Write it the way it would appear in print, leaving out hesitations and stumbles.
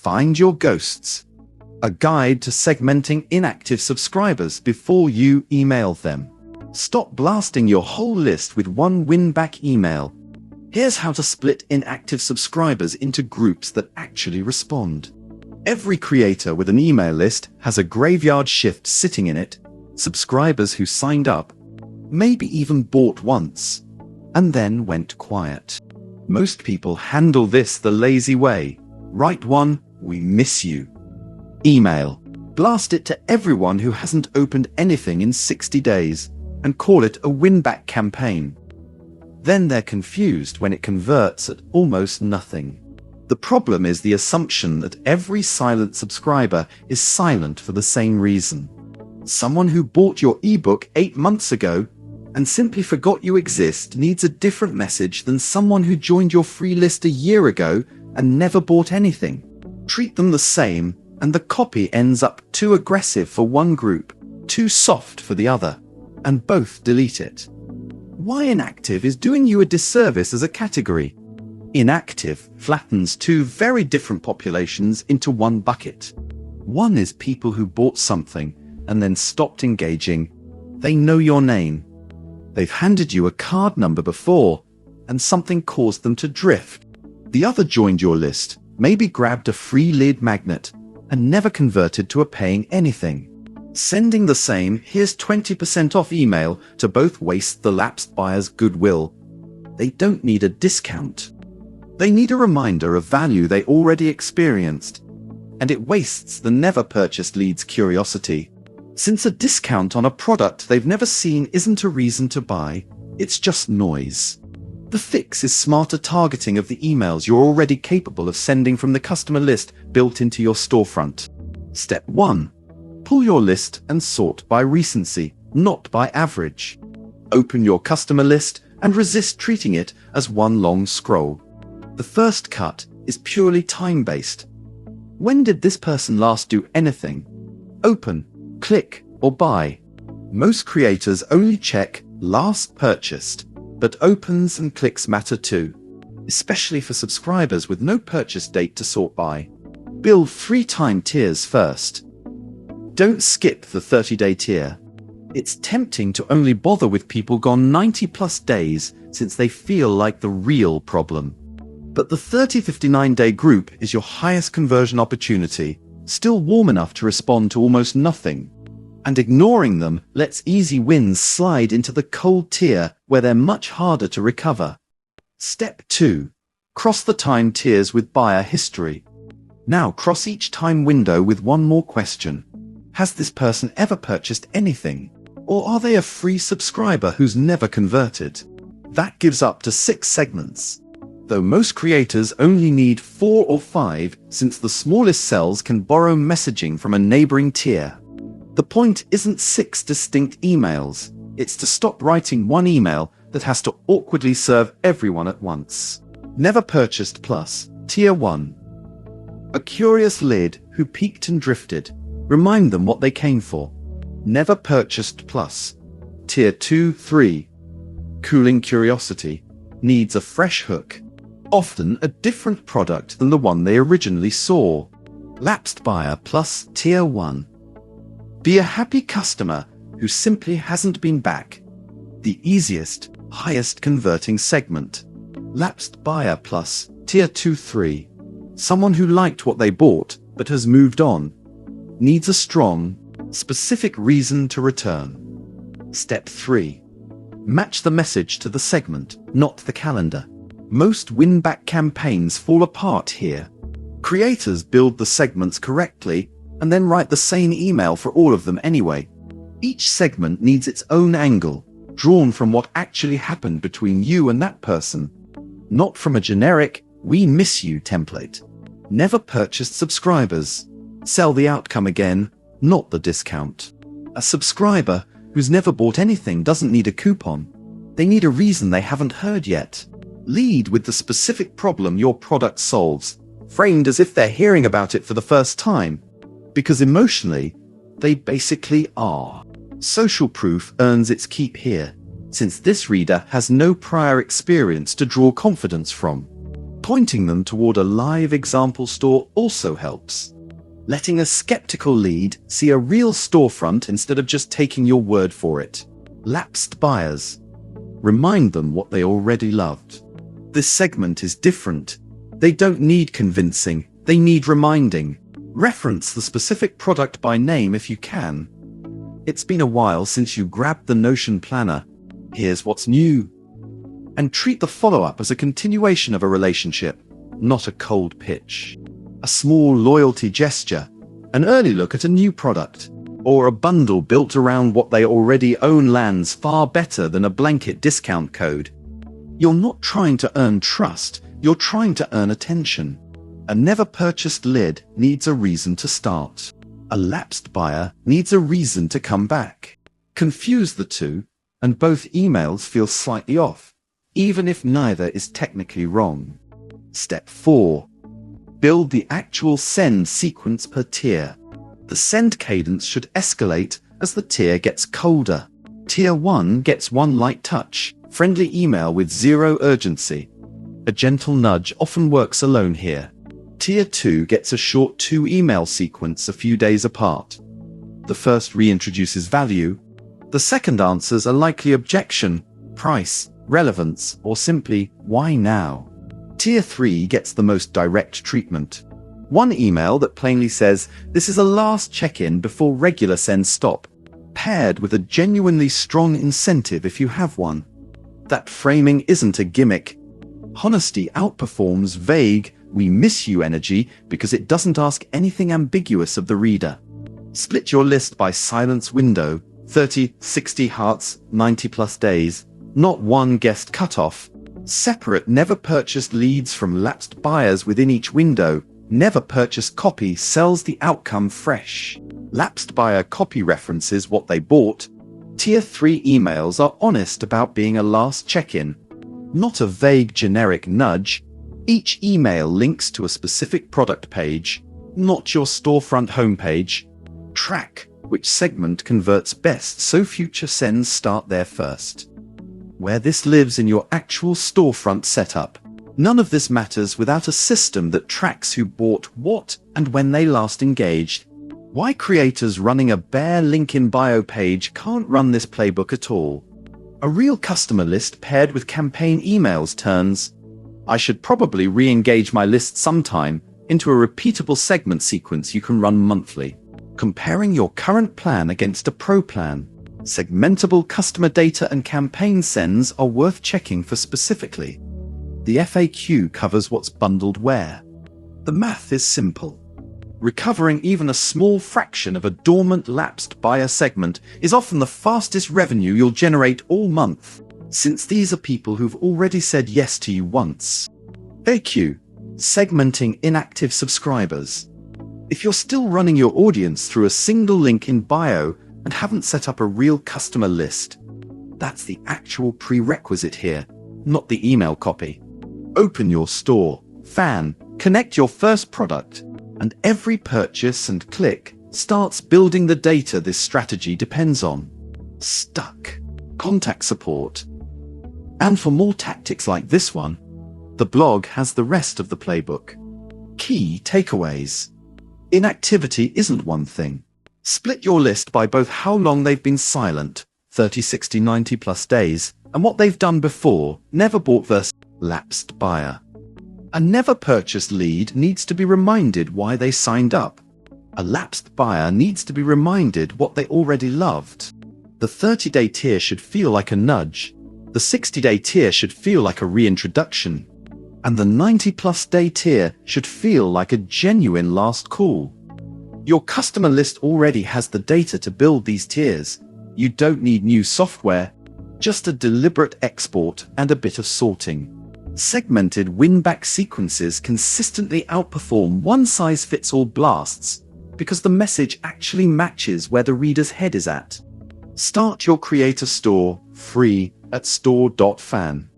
Find your ghosts. A guide to segmenting inactive subscribers before you email them. Stop blasting your whole list with one win-back email. Here's how to split inactive subscribers into groups that actually respond. Every creator with an email list has a graveyard shift sitting in it. Subscribers who signed up, maybe even bought once, and then went quiet. Most people handle this the lazy way. Write one, "We miss you" email. Blast it to everyone who hasn't opened anything in 60 days, and call it a win-back campaign. Then they're confused when it converts at almost nothing. The problem is the assumption that every silent subscriber is silent for the same reason. Someone who bought your ebook 8 months ago and simply forgot you exist needs a different message than someone who joined your free list a year ago and never bought anything. Treat them the same, and the copy ends up too aggressive for one group, too soft for the other, and both delete it. Why inactive is doing you a disservice as a category. Inactive flattens two very different populations into one bucket. One is people who bought something and then stopped engaging. They know your name. They've handed you a card number before, and something caused them to drift. The other joined your list, maybe grabbed a free lead magnet, and never converted to a paying anything. Sending the same "here's 20% off" email to both waste the lapsed buyer's goodwill. They don't need a discount. They need a reminder of value they already experienced. And it wastes the never-purchased lead's curiosity. Since a discount on a product they've never seen isn't a reason to buy, it's just noise. The fix is smarter targeting of the emails you're already capable of sending from the customer list built into your storefront. Step 1. Pull your list and sort by recency, not by average. Open your customer list and resist treating it as one long scroll. The first cut is purely time-based. When did this person last do anything? Open, click, or buy? Most creators only check last purchased, but opens and clicks matter too, especially for subscribers with no purchase date to sort by. Build 3-time tiers first. Don't skip the 30-day tier. It's tempting to only bother with people gone 90+ days since they feel like the real problem. But the 30-59-day group is your highest conversion opportunity, still warm enough to respond to almost nothing. And ignoring them lets easy wins slide into the cold tier where they're much harder to recover. Step 2. Cross the time tiers with buyer history. Now cross each time window with one more question. Has this person ever purchased anything? Or are they a free subscriber who's never converted? That gives up to 6 segments. Though most creators only need 4 or 5, since the smallest cells can borrow messaging from a neighboring tier. The point isn't 6 distinct emails, it's to stop writing one email that has to awkwardly serve everyone at once. Never purchased plus, tier 1. A curious lid who peaked and drifted. Remind them what they came for. Never purchased plus, tier 2-3. Cooling curiosity. Needs a fresh hook. Often a different product than the one they originally saw. Lapsed buyer plus, tier 1. Be a happy customer who simply hasn't been back. The easiest, highest converting segment. Lapsed buyer plus, tier 2-3. Someone who liked what they bought but has moved on. Needs a strong, specific reason to return. Step 3. Match the message to the segment, not the calendar. Most win-back campaigns fall apart here. Creators build the segments correctly and then write the same email for all of them anyway. Each segment needs its own angle, drawn from what actually happened between you and that person, not from a generic "we miss you" template. Never purchased subscribers. Sell the outcome again, not the discount. A subscriber who's never bought anything doesn't need a coupon. They need a reason they haven't heard yet. Lead with the specific problem your product solves, framed as if they're hearing about it for the first time. Because emotionally, they basically are. Social proof earns its keep here, since this reader has no prior experience to draw confidence from. Pointing them toward a live example store also helps. Letting a skeptical lead see a real storefront instead of just taking your word for it. Lapsed buyers. Remind them what they already loved. This segment is different. They don't need convincing, they need reminding. Reference the specific product by name if you can. It's been a while since you grabbed the Notion planner. Here's what's new. And treat the follow-up as a continuation of a relationship, not a cold pitch. A small loyalty gesture, an early look at a new product, or a bundle built around what they already own lands far better than a blanket discount code. You're not trying to earn trust, you're trying to earn attention. A never-purchased lead needs a reason to start. A lapsed buyer needs a reason to come back. Confuse the two, and both emails feel slightly off, even if neither is technically wrong. Step 4. Build the actual send sequence per tier. The send cadence should escalate as the tier gets colder. Tier 1 gets one light touch, friendly email with zero urgency. A gentle nudge often works alone here. Tier 2 gets a short 2-email sequence a few days apart. The first reintroduces value. The second answers a likely objection, price, relevance, or simply, why now? Tier 3 gets the most direct treatment. One email that plainly says, this is a last check-in before regular sends stop, paired with a genuinely strong incentive if you have one. That framing isn't a gimmick. Honesty outperforms vague, we miss you energy because it doesn't ask anything ambiguous of the reader. Split your list by silence window, 30, 60 hearts, 90 plus days, not one guest cutoff. Separate never purchased leads from lapsed buyers within each window. Never purchased copy sells the outcome fresh. Lapsed buyer copy references what they bought. Tier 3 emails are honest about being a last check-in, not a vague generic nudge. Each email links to a specific product page, not your storefront homepage. Track which segment converts best so future sends start there first. Where this lives in your actual storefront setup. None of this matters without a system that tracks who bought what and when they last engaged. Why creators running a bare link in bio page can't run this playbook at all. A real customer list paired with campaign emails turns, I should probably re-engage my list sometime, into a repeatable segment sequence you can run monthly. Comparing your current plan against a pro plan. Segmentable customer data and campaign sends are worth checking for specifically. The FAQ covers what's bundled where. The math is simple. Recovering even a small fraction of a dormant lapsed buyer segment is often the fastest revenue you'll generate all month, since these are people who've already said yes to you once. FAQ. Segmenting inactive subscribers. If you're still running your audience through a single link in bio and haven't set up a real customer list, that's the actual prerequisite here, not the email copy. Open your store.fan, connect your first product, and every purchase and click starts building the data this strategy depends on. Stuck. Contact support. And for more tactics like this one, the blog has the rest of the playbook. Key takeaways. Inactivity isn't one thing. Split your list by both how long they've been silent, 30, 60, 90 plus days, and what they've done before, never bought versus lapsed buyer. A never purchased lead needs to be reminded why they signed up. A lapsed buyer needs to be reminded what they already loved. The 30-day tier should feel like a nudge. The 60-day tier should feel like a reintroduction. And the 90-plus day tier should feel like a genuine last call. Your customer list already has the data to build these tiers. You don't need new software, just a deliberate export and a bit of sorting. Segmented win-back sequences consistently outperform one-size-fits-all blasts because the message actually matches where the reader's head is at. Start your creator store free at store.fan.